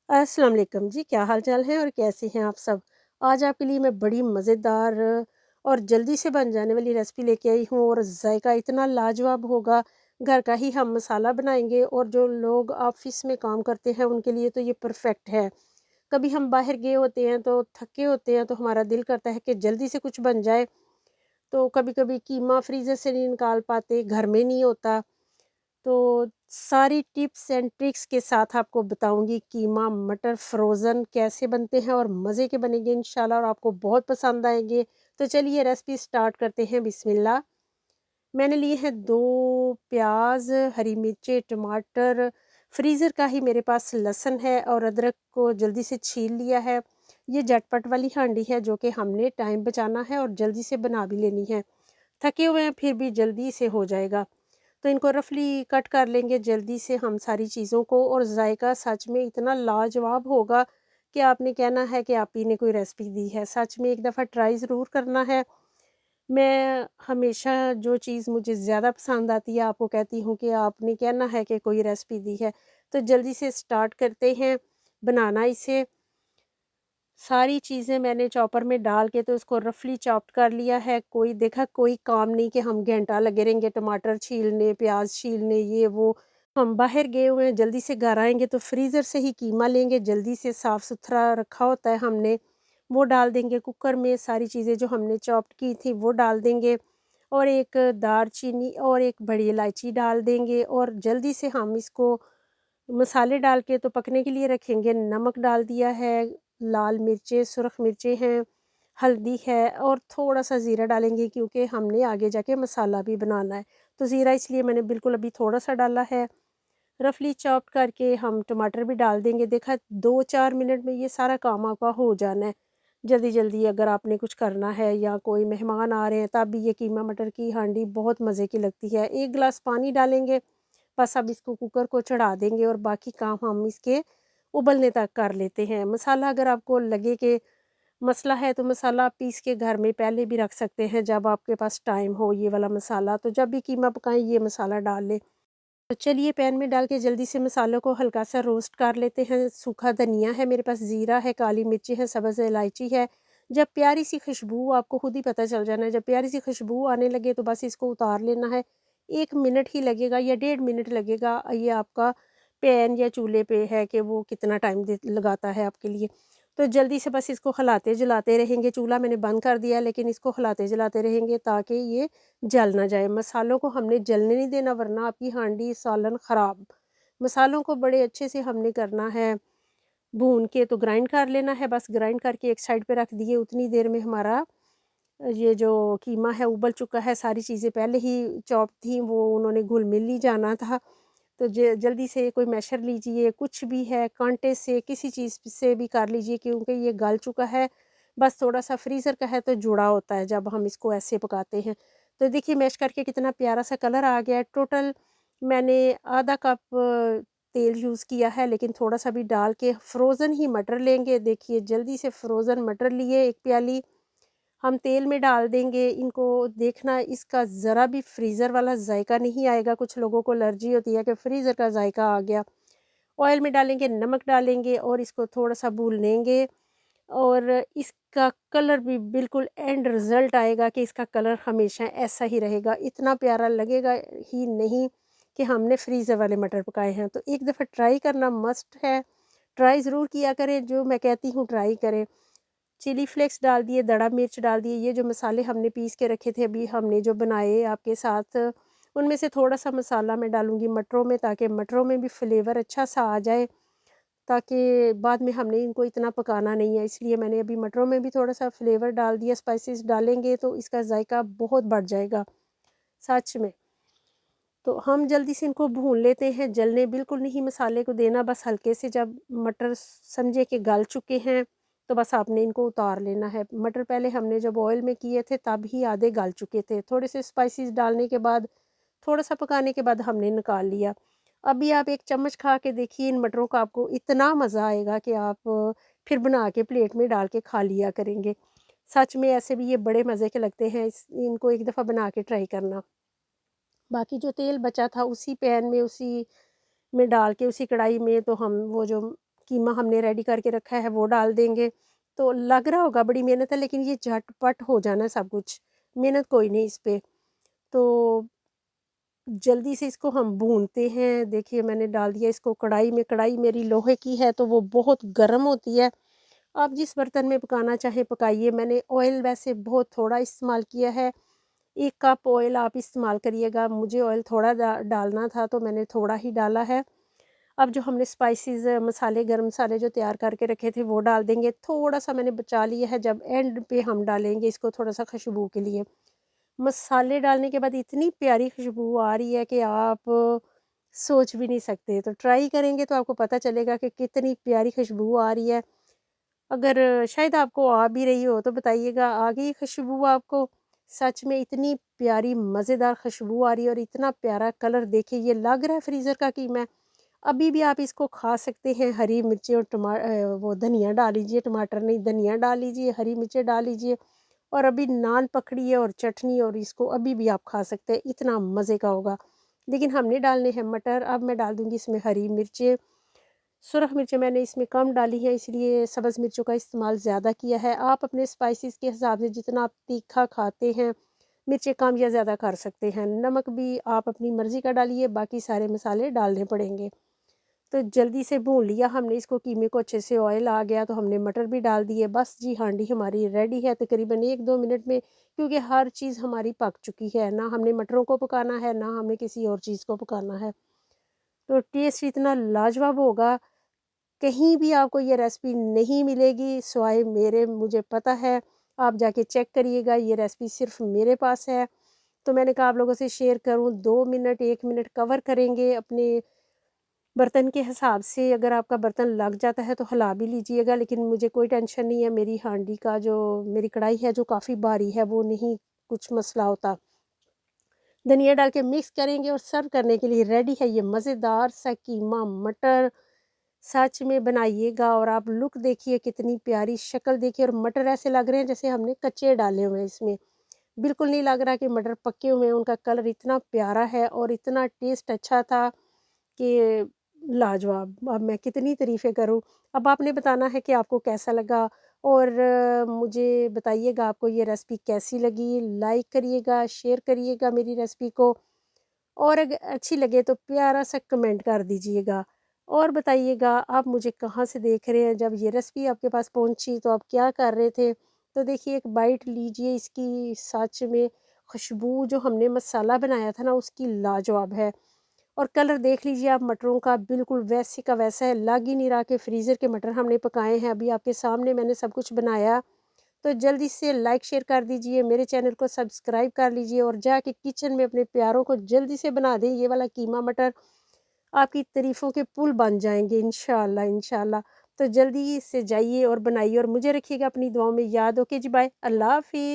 अस्सलाम वालेकुम जी, क्या हाल-चाल है और कैसे हैं आप सब? आज आपके लिए मैं बड़ी मज़ेदार और जल्दी से बन जाने वाली रेसिपी लेके आई हूँ और ज़ायका इतना लाजवाब होगा, घर का ही हम मसाला बनाएँगे और जो लोग ऑफ़िस में काम करते हैं, उनके लिए तो ये परफ़ेक्ट है। कभी हम बाहर गए होते हैं, तो थके होते हैं, तो हमारा दिल करता है कि जल्दी से कुछ बन जाए, तो कभी-कभी कीमा फ्रीज़र से नहीं निकाल पाते, घर में नहीं होता। तो सारी टिप्स एंड ट्रिक्स के साथ आपको बताऊँगी कीमा मटर फ्रोज़न कैसे बनते हैं और मज़े के बनेंगे इंशाल्लाह और आपको बहुत पसंद आएँगे। तो चलिए रेसिपी स्टार्ट करते हैं बिस्मिल्लाह। मैंने लिए हैं 2 प्याज़, हरी मिर्चें, टमाटर, फ्रीज़र का ही मेरे पास लहसुन है और अदरक को जल्दी से छील लिया है। ये झटपट वाली हांडी है जो कि हमने टाइम बचाना है और जल्दी से बना भी लेनी है। थके हुए हैं फिर भी जल्दी से हो जाएगा। तो इनको रफली कट कर लेंगे जल्दी से हम सारी चीज़ों को और जायका सच में इतना लाजवाब होगा कि आपने कहना है कि आप ही ने कोई रेसिपी दी है। सच में एक दफ़ा ट्राई ज़रूर करना है। मैं हमेशा जो चीज़ मुझे ज़्यादा पसंद आती है आपको कहती हूँ कि आपने कहना है कि कोई रेसिपी दी है। तो जल्दी से स्टार्ट करते हैं बनाना इसे। सारी चीज़ें मैंने चॉपर में डाल के तो उसको रफली चॉप्ड कर लिया है। कोई देखा कोई काम नहीं कि हम घंटा लगे रहेंगे टमाटर छीलने, प्याज़ छीलने ये वो। हम बाहर गए हुए हैं, जल्दी से घर आएँगे तो फ्रीज़र से ही कीमा लेंगे, जल्दी से साफ़-सुथरा रखा होता है हमने, वो डाल देंगे कुकर में, सारी चीज़ें जो हमने चॉप्ड की थी वो डाल देंगे और एक दालचीनी और एक बड़ी इलायची डाल देंगे और जल्दी से हम इसको मसाले डाल के तो पकने के लिए रखेंगे। नमक डाल दिया है, लाल मिर्चें, सुरख मिर्चें हैं, हल्दी है और थोड़ा-सा ज़ीरा डालेंगे क्योंकि हमने आगे जाके मसाला भी बनाना है। तो ज़ीरा इसलिए मैंने बिल्कुल अभी थोड़ा-सा डाला है। रफली चॉप्ड करके हम टमाटर भी डाल देंगे। देखा 2-4 मिनट में ये सारा काम आपका हो जाना है। जल्दी-जल्दी अगर आपने कुछ करना है या कोई मेहमान आ रहे हैं तब भी ये कीमा मटर की हांडी बहुत मज़े की लगती है। 1 गिलास पानी डालेंगे, बस अब इसको कुकर को चढ़ा देंगे और बाकी काम हम इसके उबलने तक कर लेते हैं। मसाला अगर आपको लगे कि मसला है तो मसाला पीस के घर में पहले भी रख सकते हैं जब आपके पास टाइम हो ये वाला मसाला, तो जब भी कीमा पकाएँ ये मसाला डाल लें। तो चलिए पैन में डाल के जल्दी से मसालों को हल्का सा रोस्ट कर लेते हैं। सूखा धनिया है मेरे पास, ज़ीरा है, काली मिर्ची है, सब्ज़ इलायची है। जब प्यारी सी खुशबू आपको खुद ही पता चल जाना है, जब प्यारी सी खुशबू आने लगे तो बस इसको उतार लेना है। 1 मिनट ही लगेगा या डेढ़ मिनट लगेगा, ये आपका पैन या चूल्हे पे है कि वो कितना टाइम दे लगाता है आपके लिए। तो जल्दी से बस इसको हिलाते-जलाते रहेंगे। चूल्हा मैंने बंद कर दिया लेकिन इसको हिलाते-जलाते रहेंगे ताकि ये जल ना जाए। मसालों को हमने जलने नहीं देना वरना आपकी हांडी सालन ख़राब। मसालों को बड़े अच्छे से हमने करना है भून के, तो ग्राइंड कर लेना है, बस ग्राइंड करके एक साइड पे रख दिए। उतनी देर में हमारा ये जो कीमा है उबल चुका है, सारी चीज़ें पहले ही चॉप थी, वो उन्होंने घुल-मिल ही जाना था। तो जल्दी से कोई मैशर लीजिए, कुछ भी है कांटे से किसी चीज़ से भी कर लीजिए क्योंकि ये गल चुका है। बस थोड़ा-सा फ्रीज़र का है तो जुड़ा होता है जब हम इसको ऐसे पकाते हैं। तो देखिए मैश करके कितना प्यारा-सा कलर आ गया है। टोटल मैंने आधा कप तेल यूज़ किया है लेकिन थोड़ा-सा भी डाल के फ्रोज़न ही मटर लेंगे। देखिए जल्दी से फ्रोज़न मटर लिए 1 प्याली, हम तेल में डाल देंगे इनको। देखना इसका ज़रा भी फ्रीज़र वाला जायका नहीं आएगा, कुछ लोगों को एलर्जी होती है कि फ्रीज़र का जायका आ गया। ऑयल में डालेंगे, नमक डालेंगे और इसको थोड़ा-सा भून लेंगे और इसका कलर भी बिल्कुल एंड रिज़ल्ट आएगा कि इसका कलर हमेशा ऐसा ही रहेगा, इतना प्यारा लगेगा ही नहीं कि हमने फ्रीज़र वाले मटर पकाए हैं। तो एक दफ़ा ट्राई करना मस्ट है, ट्राई ज़रूर किया करें, जो मैं कहती हूँ ट्राई करें। चिली फ्लेक्स डाल दिए, दड़ा मिर्च डाल दिए, ये जो मसाले हमने पीस के रखे थे अभी हमने जो बनाए आपके साथ, उनमें से थोड़ा-सा मसाला मैं डालूँगी मटरों में ताकि मटरों में भी फ्लेवर अच्छा-सा आ जाए, ताकि बाद में हमने इनको इतना पकाना नहीं है, इसलिए मैंने अभी मटरों में भी थोड़ा-सा फ्लेवर डाल दिया। स्पाइसेस डालेंगे तो इसका जायका बहुत बढ़ जाएगा, सच में। तो हम जल्दी से इनको भून लेते हैं, जलने बिल्कुल नहीं मसाले को देना, बस हल्के से जब मटर समझे कि गल चुके हैं, तो बस आपने इनको उतार लेना है। मटर पहले हमने जब ऑयल में किए थे तब ही आधे गल चुके थे। थोड़े से स्पाइसेस डालने के बाद, थोड़ा-सा पकाने के बाद हमने निकाल लिया। अभी आप 1 चम्मच खा के देखिए इन मटरों का, आपको इतना मज़ा आएगा कि आप फिर बना के प्लेट में डाल के खा लिया करेंगे। सच में ऐसे भी ये बड़े मज़े के लगते हैं, इनको एक दफ़ा बना के ट्राई करना। बाकी जो तेल बचा था उसी पैन में, उसी में डाल के उसी कढ़ाई में तो हम वो जो कीमा हमने रेडी करके रखा है वो डाल देंगे। तो लग रहा होगा बड़ी मेहनत है, लेकिन ये झटपट हो जाना है सब कुछ, मेहनत कोई नहीं इस पे। तो जल्दी से इसको हम भूनते हैं। देखिए मैंने डाल दिया इसको कढ़ाई में, कढ़ाई मेरी लोहे की है तो वो बहुत गर्म होती है। आप जिस बर्तन में पकाना चाहें पकाइए। मैंने ऑयल वैसे बहुत थोड़ा इस्तेमाल किया है, 1 कप ऑयल आप इस्तेमाल करिएगा। मुझे ऑयल थोड़ा डालना था तो मैंने थोड़ा ही डाला है। अब जो हमने स्पाइसेस मसाले, गरम मसाले जो तैयार करके रखे थे वो डाल देंगे। थोड़ा-सा मैंने बचा लिया है, जब एंड पे हम डालेंगे इसको थोड़ा-सा खुशबू के लिए। मसाले डालने के बाद इतनी प्यारी खुशबू आ रही है कि आप सोच भी नहीं सकते। तो ट्राई करेंगे तो आपको पता चलेगा कि कितनी प्यारी खुशबू आ रही है। अगर शायद आपको आ भी रही हो तो बताइएगा, आ गई खुशबू आपको? सच में इतनी प्यारी मज़ेदार खुशबू आ रही है और इतना प्यारा कलर, देखिए ये लग रहा है फ्रीज़र का कीमा है। अभी भी आप इसको खा सकते हैं। हरी मिर्ची और वो धनिया डाल लीजिए, टमाटर नहीं धनिया डाल लीजिए, हरी मिर्चें डाल लीजिए और अभी नान पकड़िए और चटनी, और इसको अभी भी आप खा सकते हैं, इतना मज़े का होगा। लेकिन हमने डालने हैं मटर। अब मैं डाल दूँगी इसमें हरी मिर्चें। सुरख मिर्चें मैंने इसमें कम डाली हैं, इसलिए सब्ज़ मिर्चों का इस्तेमाल ज़्यादा किया है। आप अपने स्पाइसेस के हिसाब से जितना आप तीखा खाते हैं, मिर्चें कम या ज़्यादा कर सकते हैं। नमक भी आप अपनी मर्ज़ी का डालिए, बाकी सारे मसाले डालने पड़ेंगे। तो जल्दी से भून लिया हमने इसको, कीमे को अच्छे से ऑयल आ गया तो हमने मटर भी डाल दिए। बस जी हांडी हमारी रेडी है तकरीबन 1-2 मिनट में, क्योंकि हर चीज़ हमारी पक चुकी है। ना हमने मटरों को पकाना है, ना हमने किसी और चीज़ को पकाना है। तो टेस्ट इतना लाजवाब होगा, कहीं भी आपको ये रेसिपी नहीं मिलेगी सिवाय मेरे, मुझे पता है। आप जाके चेक करिएगा, ये रेसिपी सिर्फ़ मेरे पास है। तो मैंने कहा आप लोगों से शेयर करूँ। 2 मिनट 1 मिनट कवर करेंगे अपने बर्तन के हिसाब से। अगर आपका बर्तन लग जाता है तो हिला भी लीजिएगा, लेकिन मुझे कोई टेंशन नहीं है। मेरी हांडी का जो, मेरी कढ़ाई है जो काफ़ी भारी है, वो नहीं कुछ मसला होता। धनिया डाल के मिक्स करेंगे और सर्व करने के लिए रेडी है ये मज़ेदार सा कीमा मटर। सच में बनाइएगा और आप लुक देखिए, कितनी प्यारी शक्ल देखिए, और मटर ऐसे लग रहे हैं जैसे हमने कच्चे डाले हुए हैं इसमें। बिल्कुल नहीं लग रहा कि मटर पके हुए हैं, उनका कलर इतना प्यारा है और इतना टेस्ट अच्छा था कि लाजवाब। अब मैं कितनी तारीफ़ें करूँ। अब आपने बताना है कि आपको कैसा लगा, और मुझे बताइएगा आपको ये रेसिपी कैसी लगी। लाइक करिएगा, शेयर करिएगा मेरी रेसिपी को, और अगर अच्छी लगे तो प्यारा-सा कमेंट कर दीजिएगा। और बताइएगा आप मुझे कहाँ से देख रहे हैं, जब ये रेसिपी आपके पास पहुँची तो आप क्या कर रहे थे? तो देखिए एक बाइट लीजिए इसकी, सच में खुशबू जो हमने मसाला बनाया था ना उसकी लाजवाब है। और कलर देख लीजिए आप मटरों का, बिल्कुल वैसे का वैसा है, लग ही नहीं रहा कि फ्रीज़र के मटर हमने पकाए हैं। अभी आपके सामने मैंने सब कुछ बनाया। तो जल्दी से लाइक शेयर कर दीजिए, मेरे चैनल को सब्सक्राइब कर लीजिए और जाके किचन में अपने प्यारों को जल्दी से बना दें। ये वाला कीमा मटर आपकी तारीफ़ों के पुल बन जाएँगे इंशाअल्लाह, इंशाअल्लाह। तो जल्दी से जाइए और बनाइए और मुझे रखिएगा अपनी दुआओं में याद। ओके जी, बाय। अल्लाह हाफ़िज़।